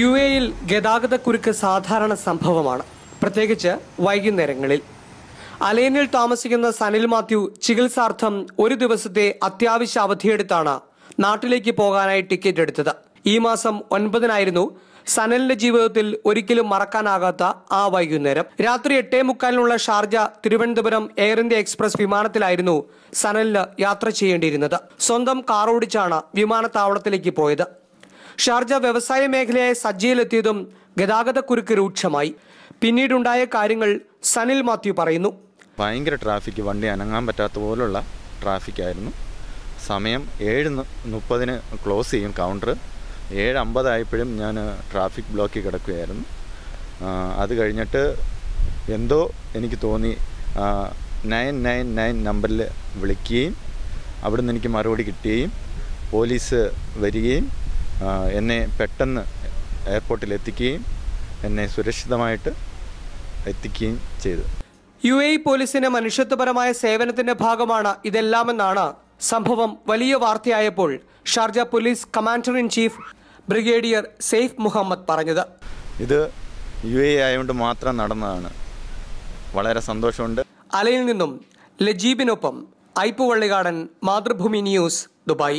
യുഎഇയിൽ ഗതാഗതക്കുരുക്ക് സാധാരണ സംഭവമാണ്, പ്രത്യേകിച്ച് വൈകുന്നേരങ്ങളിൽ. അലൈനിൽ താമസിക്കുന്ന സനിൽ മാത്യു ചികിത്സാർത്ഥം ഒരു ദിവസത്തെ അത്യാവശ്യ അവധിയെടുത്താണ് നാട്ടിലേക്ക് പോകാനായി ടിക്കറ്റ് എടുത്തത്. ഈ മാസം 9-നായിരുന്നു സനലിന്റെ ജീവിതത്തിൽ ഒരിക്കലും മറക്കാനാകാത്ത ആ വൈകുന്നേരം. രാത്രി 8:45 Sharjah Thiruvananthapuram Air India Express വിമാനത്തിലായിരുന്നു സനലിന് യാത്ര ചെയ്യേണ്ടിയിരുന്നത്. സ്വന്തം കാർ ഓടിച്ചാണ് വിമാനത്താവളത്തിലേക്ക് പോയത്. ഷാർജ വ്യവസായ മേഖലയായ സജ്ജയിലെത്തിയതും ഗതാഗതക്കുരുക്ക് രൂക്ഷമായി. പിന്നീടുണ്ടായ കാര്യങ്ങൾ സനിൽ മാത്യു പറയുന്നു. ഭയങ്കര ട്രാഫിക്, വണ്ടി അനങ്ങാൻ പറ്റാത്ത പോലുള്ള ട്രാഫിക്കായിരുന്നു. സമയം 7:30 ക്ലോസ് ചെയ്യും കൗണ്ടർ. 7:50 ആയപ്പോഴും ഞാൻ ട്രാഫിക് ബ്ലോക്കിൽ കിടക്കുകയായിരുന്നു. അത് കഴിഞ്ഞിട്ട് എന്തോ എനിക്ക് തോന്നി 999 നമ്പറിൽ വിളിക്കുകയും അവിടുന്ന് എനിക്ക് മറുപടി കിട്ടുകയും പോലീസ് വരികയും എന്നെ പെട്ടെന്ന് എയർപോർട്ടിൽ എത്തിക്കുകയും എന്നെ സുരക്ഷിതമായിട്ട് എത്തിക്കുകയും ചെയ്തു. യുഎഇ പോലീസിന്റെ മനുഷ്യത്വപരമായ സേവനത്തിന്റെ ഭാഗമാണ് ഇതെല്ലാമെന്നാണ് സംഭവം വലിയ വാർത്തയായപ്പോൾ Sharjah police commander in chief brigadier Saif Mohammed പറഞ്ഞത്. ഇത് യുഎഇ ആയതുകൊണ്ട് മാത്രം നടന്നതാണ്. വളരെ സന്തോഷമുണ്ട്. അലയിൽ നിന്നും ലജീബിനൊപ്പം ഐപ്പു വള്ളികാടൻ, മാതൃഭൂമി ന്യൂസ്, ദുബായ്.